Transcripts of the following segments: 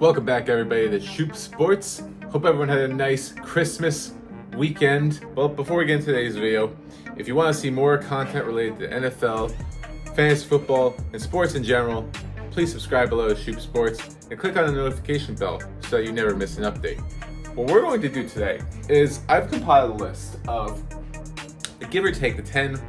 Welcome back, everybody, to Shoop Sports. Hope everyone had a nice Christmas weekend. Well, before we get into today's video, if you want to see more content related to NFL, fantasy football, and sports in general, please subscribe below to Shoop Sports and click on the notification bell so that you never miss an update. What we're going to do today is I've compiled a list of, give or take, the 10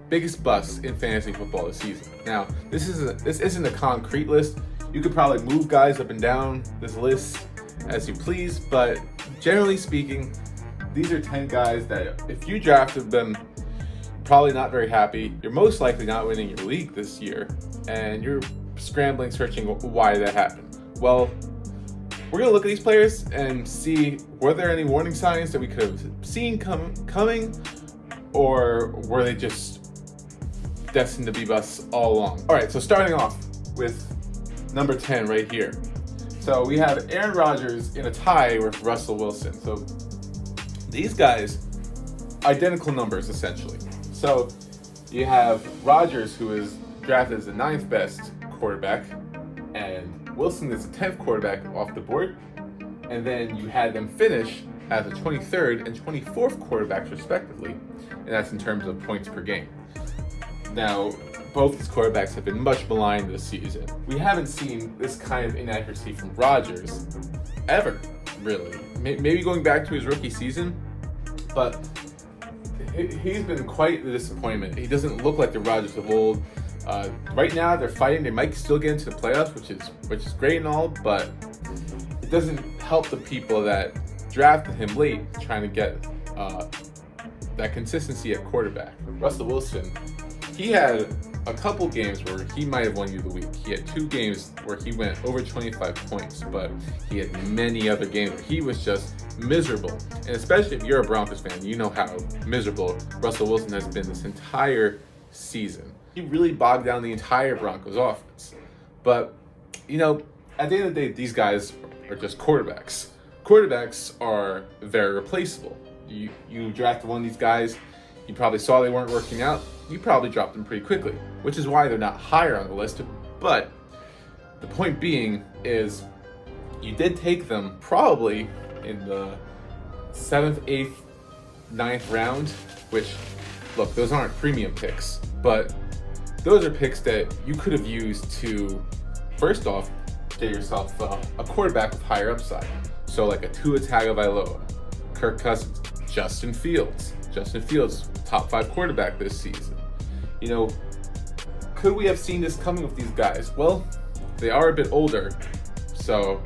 biggest busts in fantasy football this season. Now, this isn't a concrete list. You could probably move guys up and down this list as you please, but generally speaking, these are 10 guys that if you drafted them, you're probably not very happy. You're most likely not winning your league this year, and you're scrambling, searching why that happened. Well, we're going to look at these players and see, were there any warning signs that we could have seen coming, or were they just destined to be busts all along? All right, so starting off with number 10 right here. So we have Aaron Rodgers in a tie with Russell Wilson. So these guys, identical numbers essentially. So you have Rodgers, who is drafted as the 9th best quarterback, and Wilson is the 10th quarterback off the board. And then you had them finish as the 23rd and 24th quarterbacks respectively, and that's in terms of points per game. Now, both these quarterbacks have been much maligned this season. We haven't seen this kind of inaccuracy from Rodgers ever, really. Maybe going back to his rookie season, but he's been quite the disappointment. He doesn't look like the Rodgers of old. Right now, they're fighting. They might still get into the playoffs, which is great and all, but it doesn't help the people that drafted him late trying to get that consistency at quarterback. Russell Wilson, he had a couple games where he might have won you the week. He had 2 games where he went over 25 points, but he had many other games where he was just miserable. And especially if you're a Broncos fan, you know how miserable Russell Wilson has been this entire season. He really bogged down the entire Broncos offense. But, you know, at the end of the day, these guys are just quarterbacks. Quarterbacks are very replaceable. You drafted one of these guys, you probably saw they weren't working out, you probably dropped them pretty quickly, which is why they're not higher on the list. But the point being is you did take them probably in the 7th, 8th, 9th round, which, look, those aren't premium picks, but those are picks that you could have used to, first off, get yourself a quarterback with higher upside. So like a Tua Tagovailoa, Kirk Cousins, Justin Fields, top 5 quarterback this season. You know, could we have seen this coming with these guys? Well, they are a bit older. So,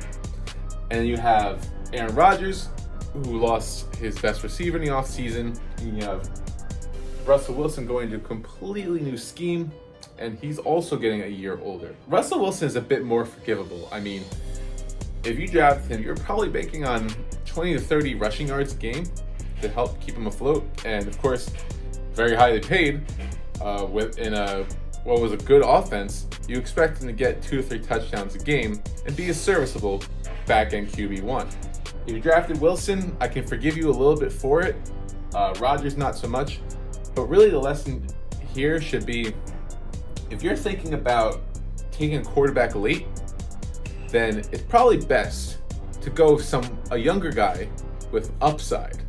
and you have Aaron Rodgers, who lost his best receiver in the offseason. You have Russell Wilson going to a completely new scheme, and he's also getting a year older. Russell Wilson is a bit more forgivable. I mean, if you draft him, you're probably banking on 20 to 30 rushing yards a game to help keep him afloat, and of course, very highly paid. Within what was a good offense, you expect him to get 2 to 3 touchdowns a game and be a serviceable back-end QB1. If you drafted Wilson, I can forgive you a little bit for it. Rodgers, not so much. But really, the lesson here should be, if you're thinking about taking a quarterback late, then it's probably best to go a younger guy with upside.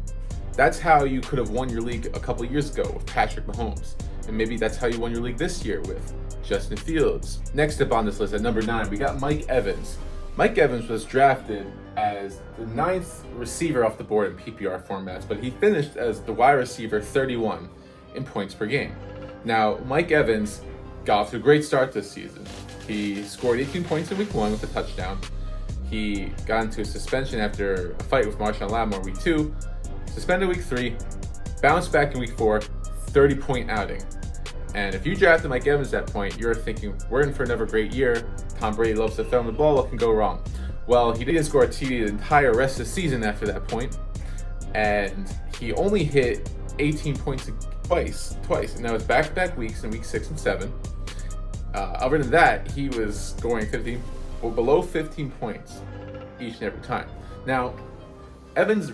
That's how you could have won your league a couple years ago with Patrick Mahomes. And maybe that's how you won your league this year with Justin Fields. Next up on this list at number 9, we got Mike Evans. Mike Evans was drafted as the 9th receiver off the board in PPR formats, but he finished as the wide receiver 31 in points per game. Now, Mike Evans got off to a great start this season. He scored 18 points in week 1 with a touchdown. He got into a suspension after a fight with Marshawn Lattimore week 2, suspended week 3, bounced back in week 4, 30-point outing. And if you drafted Mike Evans at that point, you're thinking, we're in for another great year. Tom Brady loves to throw him the ball. What can go wrong? Well, he didn't score a TD the entire rest of the season after that point, and he only hit 18 points twice, and that was back-to-back weeks in week 6 and 7. Other than that, he was scoring below 15 points each and every time. Now, Evans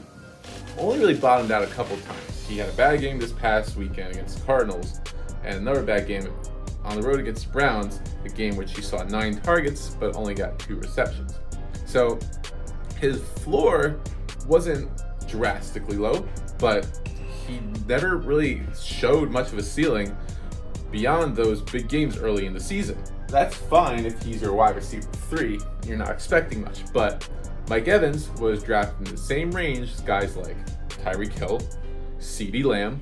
only really bottomed out a couple times. He had a bad game this past weekend against the Cardinals, and another bad game on the road against the Browns, a game which he saw 9 targets but only got 2 receptions. So his floor wasn't drastically low, but he never really showed much of a ceiling beyond those big games early in the season. That's fine if he's your wide receiver 3, you're not expecting much, but Mike Evans was drafted in the same range as guys like Tyreek Hill, CeeDee Lamb,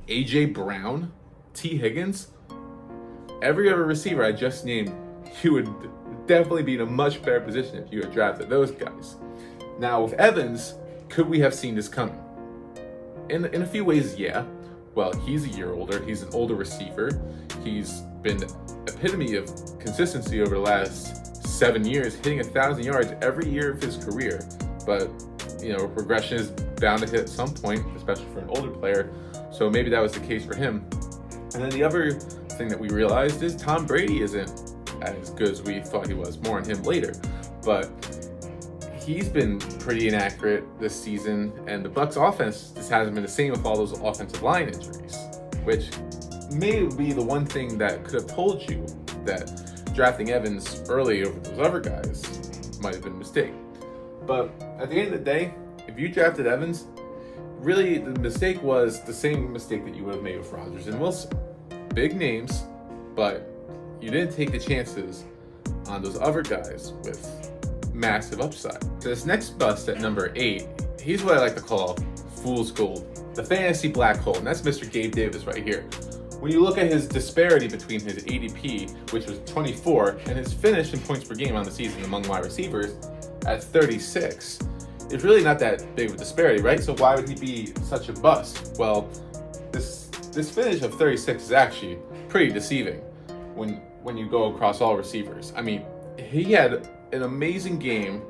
A.J. Brown, T. Higgins. Every other receiver I just named, you would definitely be in a much better position if you had drafted those guys. Now with Evans, could we have seen this coming? In a few ways, yeah. Well, he's a year older, he's an older receiver, he's been the epitome of consistency over the last 7 years, hitting 1,000 yards every year of his career. But, progression is bound to hit at some point, especially for an older player. So maybe that was the case for him. And then the other thing that we realized is Tom Brady isn't as good as we thought he was. More on him later. But he's been pretty inaccurate this season, and the Bucs offense just hasn't been the same with all those offensive line injuries, which may be the one thing that could have told you that drafting Evans early over those other guys might have been a mistake. But at the end of the day, if you drafted Evans, really the mistake was the same mistake that you would have made with Rodgers and Wilson. Big names, but you didn't take the chances on those other guys with massive upside. So this next bust at number 8, he's what I like to call fool's gold, the fantasy black hole, and that's Mr. Gabe Davis right here. When you look at his disparity between his ADP, which was 24, and his finish in points per game on the season among wide receivers at 36, it's really not that big of a disparity, right? So why would he be such a bust? Well, this finish of 36 is actually pretty deceiving when you go across all receivers. I mean, he had an amazing game,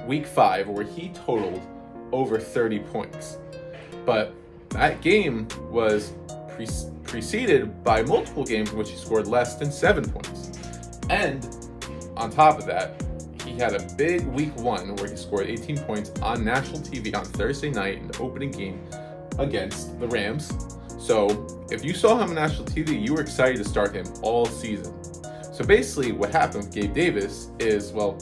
week 5, where he totaled over 30 points. But that game was preceded by multiple games in which he scored less than 7 points. And on top of that, he had a big week 1 where he scored 18 points on national TV on Thursday night in the opening game against the Rams. So if you saw him on national TV, you were excited to start him all season. So basically what happened with Gabe Davis is, well,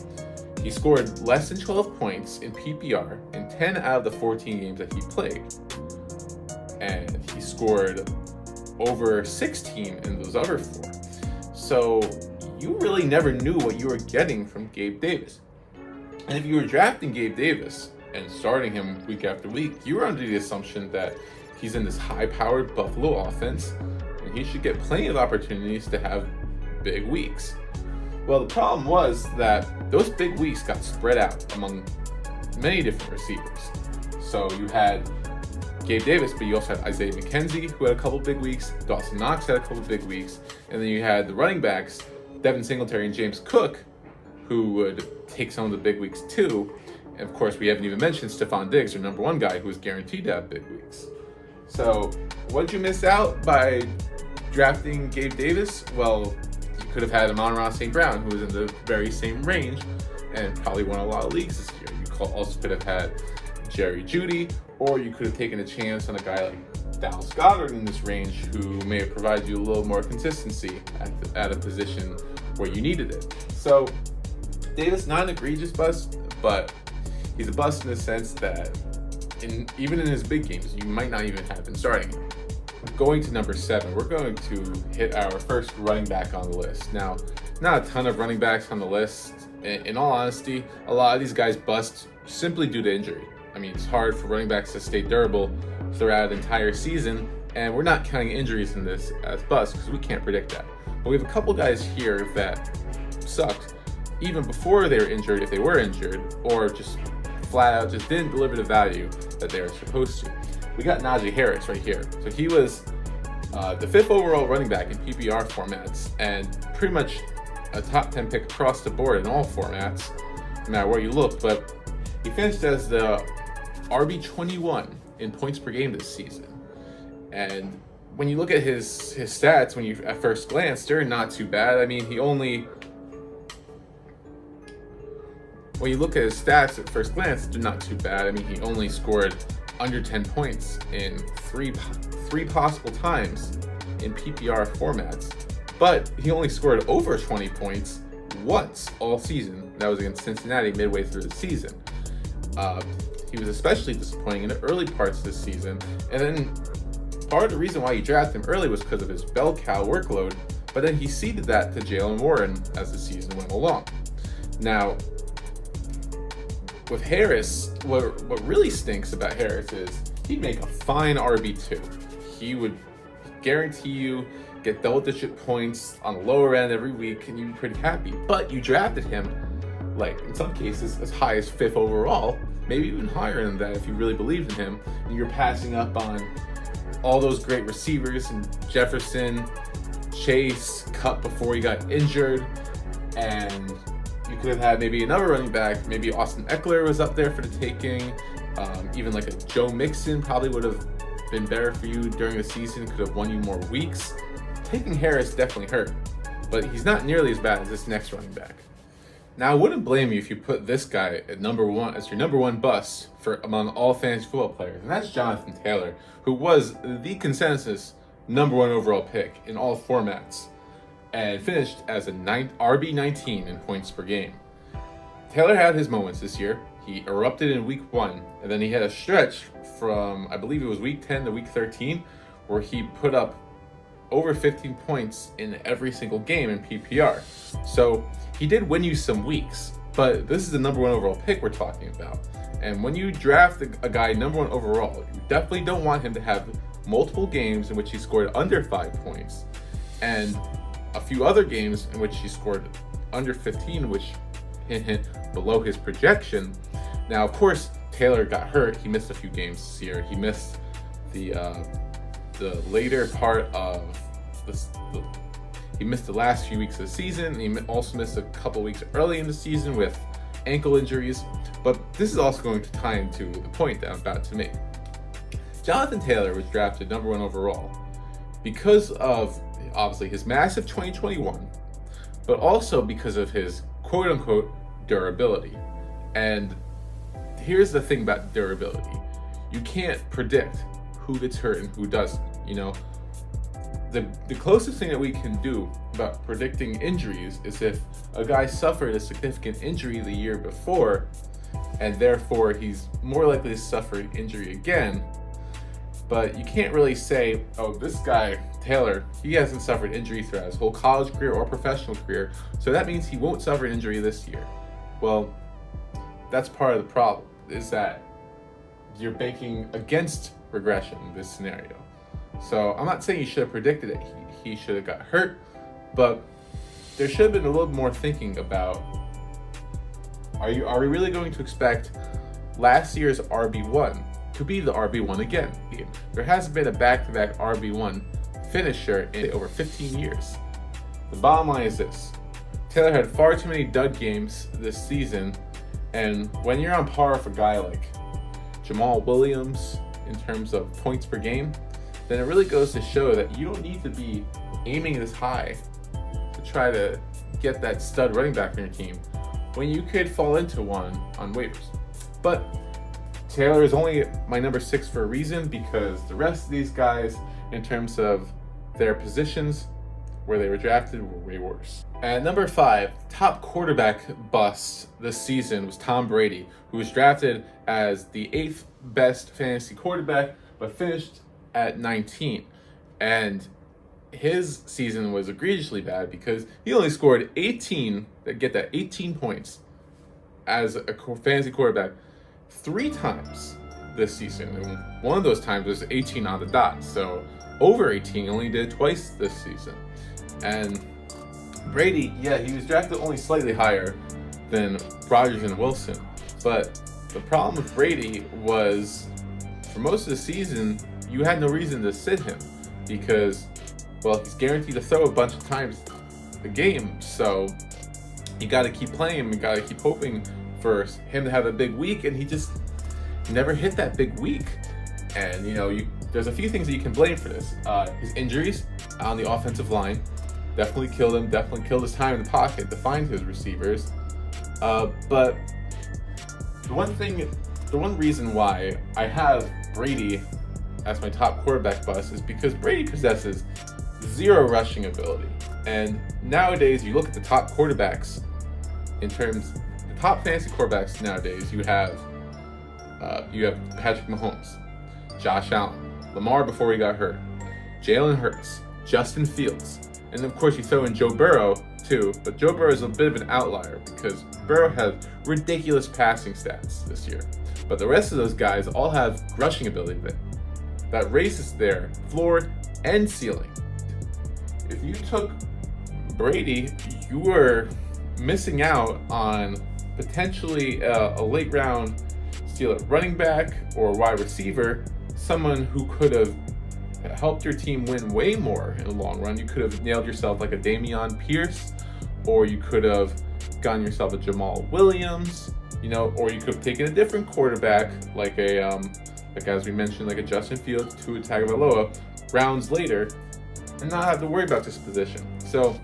he scored less than 12 points in PPR in 10 out of the 14 games that he played. And he scored over 16 in those other 4. So you really never knew what you were getting from Gabe Davis. And if you were drafting Gabe Davis and starting him week after week, you were under the assumption that he's in this high-powered Buffalo offense and he should get plenty of opportunities to have big weeks. Well, the problem was that those big weeks got spread out among many different receivers. So you had Gabe Davis, but you also had Isaiah McKenzie, who had a couple big weeks. Dawson Knox had a couple big weeks. And then you had the running backs, Devin Singletary and James Cook, who would take some of the big weeks too. And of course, we haven't even mentioned Stephon Diggs, our number 1 guy, who was guaranteed to have big weeks. So what did you miss out by drafting Gabe Davis? Well, you could have had Amon-Ra St. Brown, who was in the very same range and probably won a lot of leagues this year. You also could have had Jerry Jeudy, or you could have taken a chance on a guy like Dallas Goedert in this range, who may have provided you a little more consistency at a position where you needed it. So Davis, not an egregious bust, but he's a bust in the sense that even in his big games, you might not even have been starting him. Going to number 7, we're going to hit our first running back on the list. Now, not a ton of running backs on the list. In all honesty, a lot of these guys bust simply due to injury. I mean, it's hard for running backs to stay durable throughout an entire season, and we're not counting injuries in this as busts because we can't predict that. But we have a couple guys here that sucked even before they were injured, if they were injured, or just flat out just didn't deliver the value that they were supposed to. We got Najee Harris right here. So he was the 5th overall running back in PPR formats, and pretty much a top 10 pick across the board in all formats, no matter where you look. But he finished as the RB21 in points per game this season. And when you look at his stats, when you at first glance, they're not too bad. I mean, when you look at his stats at first glance, they're not too bad. I mean, he only scored under 10 points in three possible times in PPR formats, but he only scored over 20 points once all season. That was against Cincinnati midway through the season. He was especially disappointing in the early parts of the season. And then part of the reason why you drafted him early was because of his bell cow workload. But then he ceded that to Jaylen Warren as the season went along. Now, with Harris, what really stinks about Harris is he'd make a fine RB2. He would guarantee you get double-digit points on the lower end every week, and you'd be pretty happy. But you drafted him, like in some cases, as high as 5th overall, maybe even higher than that if you really believed in him. And you're passing up on all those great receivers and Jefferson, Chase, Cup before he got injured, and you could have had maybe another running back. Maybe Austin Eckler was up there for the taking. Even like a Joe Mixon probably would have been better for you during the season, could have won you more weeks. Taking Harris definitely hurt, but he's not nearly as bad as this next running back. Now, I wouldn't blame you if you put this guy at number one as your number one bust for among all fantasy football players, and that's Jonathan Taylor, who was the consensus number one overall pick in all formats and finished as a RB19 in points per game. Taylor had his moments this year. He erupted in week 1, and then he had a stretch from, I believe it was week 10 to week 13, where he put up over 15 points in every single game in PPR. So he did win you some weeks, but this is the number one overall pick we're talking about. And when you draft a guy number one overall, you definitely don't want him to have multiple games in which he scored under 5 points, and a few other games in which he scored under 15, which hint below his projection. Now, of course, Taylor got hurt. He missed a few games this year. He missed the later part of this. He missed the last few weeks of the season. And he also missed a couple weeks early in the season with ankle injuries. But this is also going to tie into the point that I'm about to make. Jonathan Taylor was drafted number one overall because of obviously his massive 2021, but also because of his quote-unquote durability. And here's the thing about durability. You can't predict who gets hurt and who doesn't. You know, the closest thing that we can do about predicting injuries is if a guy suffered a significant injury the year before, and therefore he's more likely to suffer an injury again. But you can't really say, oh, this guy, Taylor, he hasn't suffered injury throughout his whole college career or professional career, so that means he won't suffer an injury this year. Well, that's part of the problem, is that you're banking against regression in this scenario. So I'm not saying you should have predicted it. He should have got hurt, but there should have been a little more thinking about, are we really going to expect last year's RB1 to be the RB1 again? There hasn't been a back-to-back RB1 finisher in over 15 years. The bottom line is this. Taylor had far too many dud games this season, and when you're on par with a guy like Jamal Williams in terms of points per game, then it really goes to show that you don't need to be aiming this high to try to get that stud running back on your team when you could fall into one on waivers. But Taylor is only my number 6 for a reason, because the rest of these guys, in terms of their positions where they were drafted, were way worse. At number 5, top quarterback bust this season was Tom Brady, who was drafted as the 8th best fantasy quarterback, but finished at 19. And his season was egregiously bad because he only scored 18 points as a fantasy quarterback 3 times this season. And one of those times was 18 on the dot. So over 18, he only did it twice this season. And Brady, yeah, he was drafted only slightly higher than Rodgers and Wilson. But the problem with Brady was, for most of the season, you had no reason to sit him because, well, he's guaranteed to throw a bunch of times a game. So you got to keep playing him. You got to keep hoping for him to have a big week, and he just never hit that big week. And, you know, there's a few things that you can blame for this. His injuries on the offensive line definitely killed him, definitely killed his time in the pocket to find his receivers. But the one reason why I have Brady as my top quarterback bust is because Brady possesses zero rushing ability. And nowadays, you look at the top quarterbacks in terms the top fantasy quarterbacks nowadays, you have Patrick Mahomes, Josh Allen, Lamar before he got hurt, Jalen Hurts, Justin Fields, and of course you throw in Joe Burrow too, but Joe Burrow is a bit of an outlier because Burrow has ridiculous passing stats this year. But the rest of those guys all have rushing ability that raises their floor and ceiling. If you took Brady, you were missing out on potentially a late round steal at running back or wide receiver, someone who could have helped your team win way more in the long run. You could have nailed yourself like a Dameon Pierce, or you could have gotten yourself a Jamal Williams, or you could have taken a different quarterback like as we mentioned, like a Justin Fields, Tua Tagovailoa, rounds later, and not have to worry about this position. So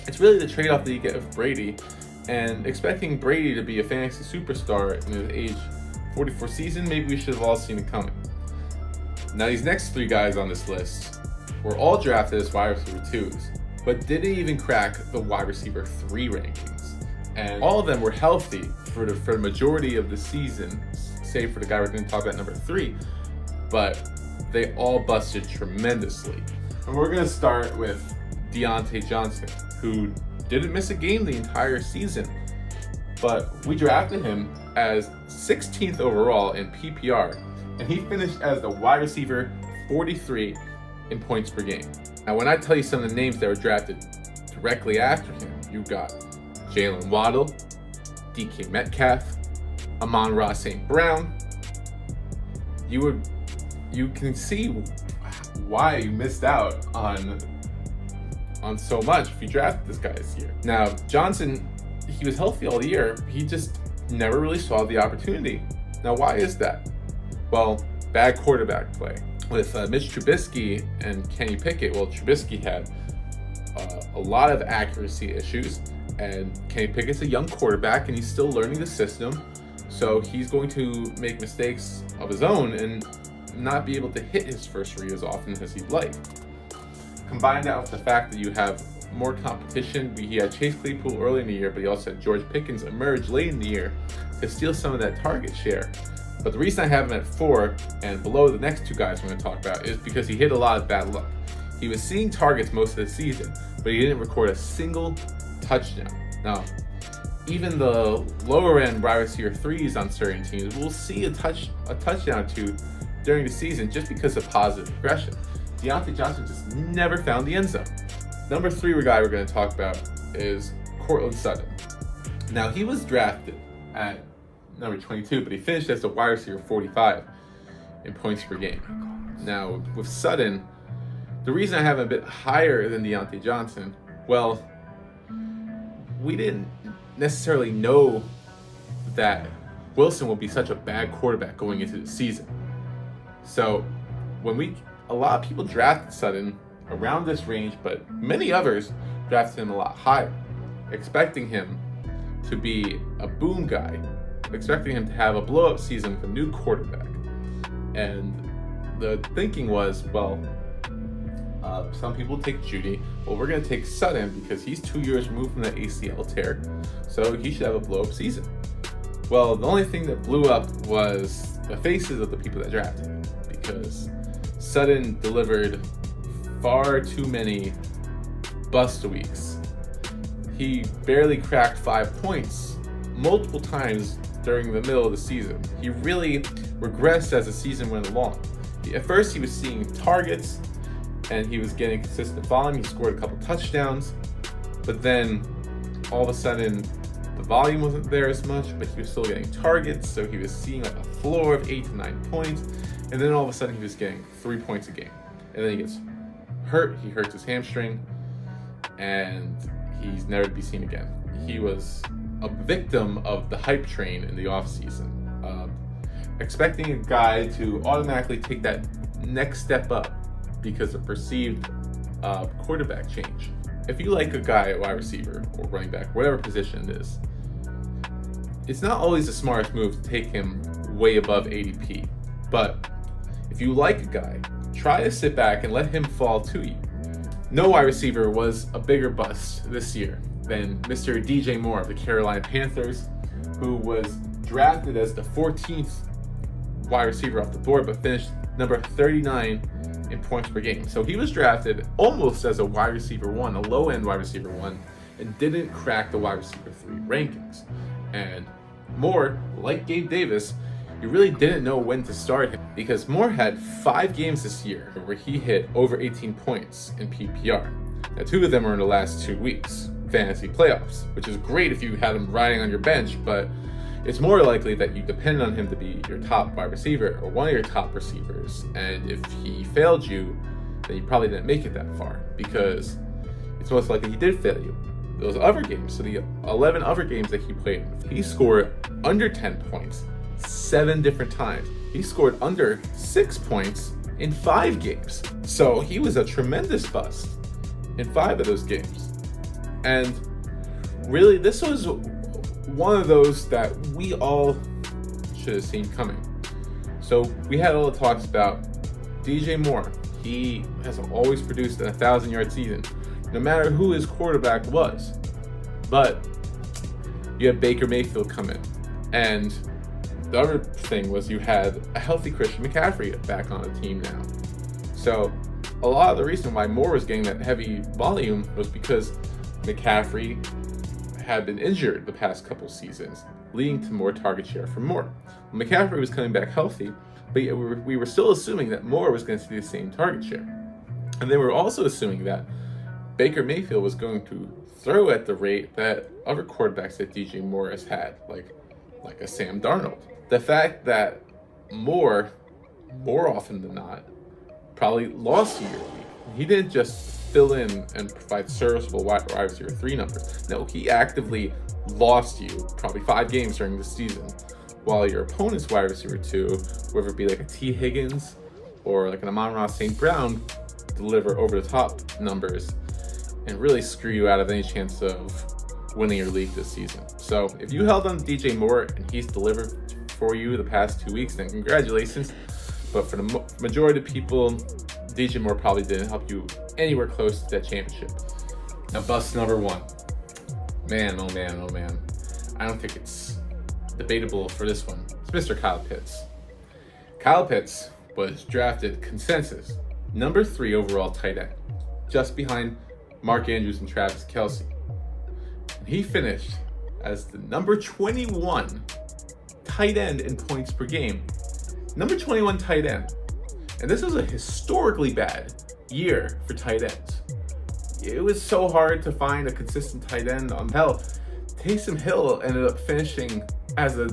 it's really the trade-off that you get with Brady, and expecting Brady to be a fantasy superstar in his age 44 season, maybe we should have all seen it coming. Now these next three guys on this list were all drafted as wide receiver 2s, but didn't even crack the wide receiver 3 rankings. And all of them were healthy for the majority of the season, save for the guy we're going to talk about number 3, but they all busted tremendously. And we're going to start with Diontae Johnson, who didn't miss a game the entire season, but we drafted him as 16th overall in PPR, and he finished as the wide receiver 43 in points per game. Now, when I tell you some of the names that were drafted directly after him, you got Jalen Waddle, DK Metcalf, Amon-Ra St. Brown. You can see why you missed out on so much if you drafted this guy this year. Now, Johnson, he was healthy all year. He just never really saw the opportunity. Now, why is that? Well, bad quarterback play. With Mitch Trubisky and Kenny Pickett, well, Trubisky had a lot of accuracy issues, and Kenny Pickett's a young quarterback, and he's still learning the system, so he's going to make mistakes of his own and not be able to hit his first read as often as he'd like. Combine that with the fact that you have more competition. He had Chase Claypool early in the year, but he also had George Pickens emerge late in the year to steal some of that target share. But the reason I have him at 4 and below the next two guys we're going to talk about is because he hit a lot of bad luck. He was seeing targets most of the season, but he didn't record a single touchdown. Now, even the lower end wide receiver 3s on certain teams will see a touchdown or two during the season just because of positive progression. Diontae Johnson just never found the end zone. Number 3 guy we're going to talk about is Courtland Sutton. Now, he was drafted at number 22, but he finished as the wide receiver 45 in points per game. Now, with Sutton, the reason I have him a bit higher than Diontae Johnson, well, we didn't necessarily know that Wilson would be such a bad quarterback going into the season. So, a lot of people drafted Sutton around this range, but many others drafted him a lot higher, expecting him to be a boom guy, expecting him to have a blow-up season with a new quarterback. And the thinking was, well, some people take Judy. Well, we're going to take Sutton because he's 2 years removed from the ACL tear, so he should have a blow-up season. Well, the only thing that blew up was the faces of the people that drafted him, because Sutton delivered far too many bust weeks. He barely cracked 5 points multiple times during the middle of the season. He really regressed as the season went along. At first, he was seeing targets and he was getting consistent volume. He scored a couple touchdowns, but then all of a sudden the volume wasn't there as much, but he was still getting targets, so he was seeing like a floor of 8 to 9 points, and then all of a sudden he was getting 3 points a game. And then he gets hurt, he hurts his hamstring, and he's never to be seen again. He was a victim of the hype train in the offseason, expecting a guy to automatically take that next step up because of perceived quarterback change. If you like a guy at wide receiver or running back, whatever position it is, it's not always the smartest move to take him way above ADP. But if you like a guy, try to sit back and let him fall to you. No wide receiver was a bigger bust this year than Mr. DJ Moore of the Carolina Panthers, who was drafted as the 14th wide receiver off the board, but finished number 39 in points per game. So he was drafted almost as a wide receiver one, a low-end wide receiver one, and didn't crack the wide receiver 3 rankings. And Moore, like Gabe Davis, you really didn't know when to start him, because Moore had 5 games this year where he hit over 18 points in PPR. Now 2 of them were in the last 2 weeks, fantasy playoffs, which is great if you had him riding on your bench, but it's more likely that you depend on him to be your top wide receiver or one of your top receivers. And if he failed you, then you probably didn't make it that far, because it's most likely he did fail you. Those other games, so the 11 other games that he played, he scored under 10 points 7 different times. He scored under 6 points in 5 games. So he was a tremendous bust in 5 of those games. And really, this was one of those that we all should have seen coming. So we had all the talks about DJ Moore. He has always produced a 1,000-yard season, no matter who his quarterback was. But you had Baker Mayfield come in, and the other thing was you had a healthy Christian McCaffrey back on the team now. So a lot of the reason why Moore was getting that heavy volume was because McCaffrey had been injured the past couple seasons, leading to more target share from Moore. McCaffrey was coming back healthy, but we were still assuming that Moore was going to see the same target share. And they were also assuming that Baker Mayfield was going to throw at the rate that other quarterbacks that DJ Moore has had, like a Sam Darnold. The fact that Moore, more often than not, probably lost you your league. He didn't just fill in and provide serviceable wide receiver 3 numbers. No, he actively lost you probably 5 games during the season, while your opponent's wide receiver 2, whether it be like a T. Higgins or like an Amon-Ra St. Brown, deliver over-the-top numbers and really screw you out of any chance of winning your league this season. So if you held on to DJ Moore and he's delivered for you the past 2 weeks, then congratulations. But for the majority of people, DJ Moore probably didn't help you anywhere close to that championship. Now, bust number 1. Man, oh man, oh man. I don't think it's debatable for this one. It's Mr. Kyle Pitts. Kyle Pitts was drafted consensus number 3 overall tight end, just behind Mark Andrews and Travis Kelce. And he finished as the number 21 tight end in points per game. Number 21 tight end. And this was a historically bad year for tight ends. It was so hard to find a consistent tight end. Hell, Taysom Hill ended up finishing as a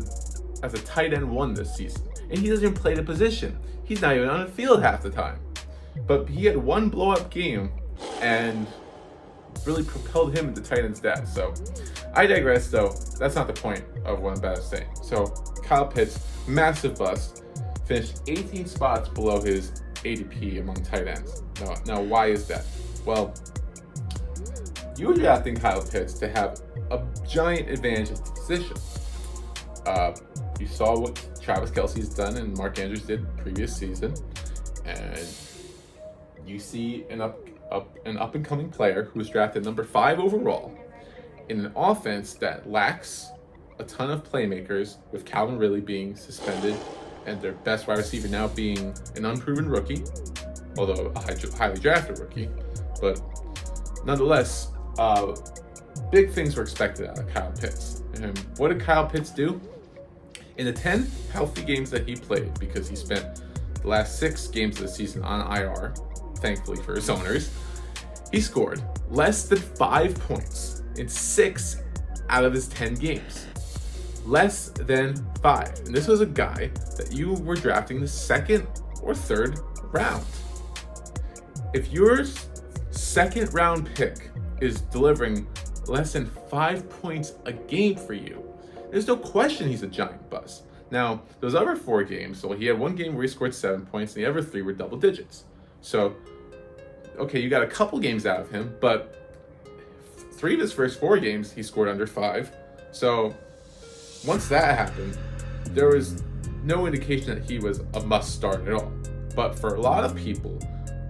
tight end 1 this season. And he doesn't even play the position. He's not even on the field half the time. But he had 1 blow-up game and really propelled him into tight end stats. So I digress, though. That's not the point of what I'm about to say. So Kyle Pitts, massive bust, finished 18 spots below his ADP among tight ends. Now why is that? Well, you were drafting Kyle Pitts to have a giant advantage at the position. You saw what Travis Kelce's done and Mark Andrews did previous season, and you see an up-and-coming player who was drafted number 5 overall in an offense that lacks a ton of playmakers, with Calvin Ridley being suspended and their best wide receiver now being an unproven rookie, although a highly drafted rookie. But nonetheless, big things were expected out of Kyle Pitts. And what did Kyle Pitts do? In the 10 healthy games that he played, because he spent the last 6 games of the season on IR, thankfully for his owners, he scored less than 5 points in 6 out of his 10 games. Less than 5. And this was a guy that you were drafting the 2nd or 3rd round. If your 2nd round pick is delivering less than 5 points a game for you, there's no question he's a giant bust. Now, those other 4 games, so he had 1 game where he scored 7 points, and the other 3 were double digits. So, okay, you got a couple games out of him, but 3 of his first 4 games, he scored under 5. So, once that happened, there was no indication that he was a must start at all. But for a lot of people,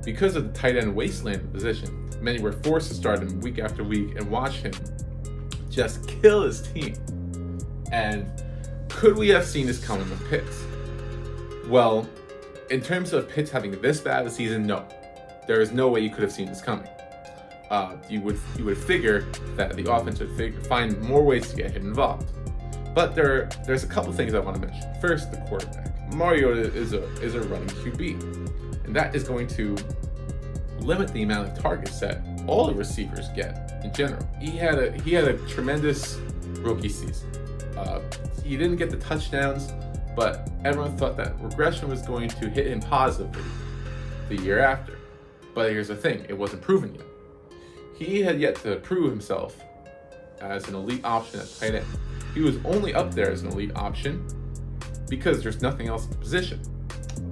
because of the tight end wasteland position, many were forced to start him week after week and watch him just kill his team. And could we have seen this coming with Pitts? Well, in terms of Pitts having this bad of a season, no. There is no way you could have seen this coming. You would figure that the offense would find more ways to get him involved. But there's a couple things I want to mention. First, the quarterback. Mariota is a running QB, and that is going to limit the amount of targets that all the receivers get in general. He had a tremendous rookie season. He didn't get the touchdowns, but everyone thought that regression was going to hit him positively the year after. But here's the thing, it wasn't proven yet. He had yet to prove himself as an elite option at tight end. He was only up there as an elite option because there's nothing else at the position.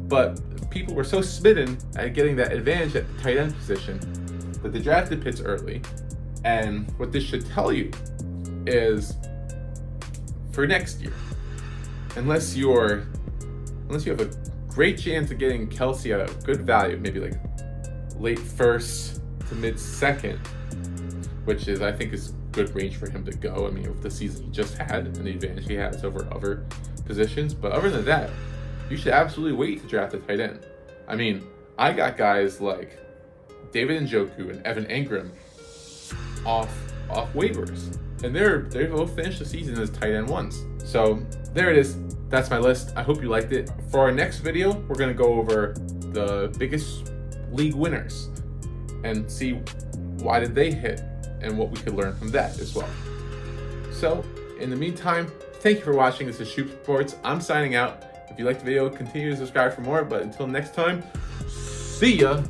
But people were so smitten at getting that advantage at the tight end position that they drafted Pitts early. And what this should tell you is, for next year, unless you have a great chance of getting Kelsey at a good value, maybe like late first to mid second, which is, I think, is good range for him to go. I mean, with the season he just had and the advantage he has over other positions. But other than that, you should absolutely wait to draft a tight end. I mean, I got guys like David Njoku and Evan Engram off waivers, and they both finished the season as tight end ones. So there it is. That's my list. I hope you liked it. For our next video, we're going to go over the biggest league winners and see why did they hit and what we could learn from that as well. So in the meantime, thank you for watching. This is Shoop Sports. I'm signing out. If you liked the video, continue to subscribe for more. But until next time, see ya.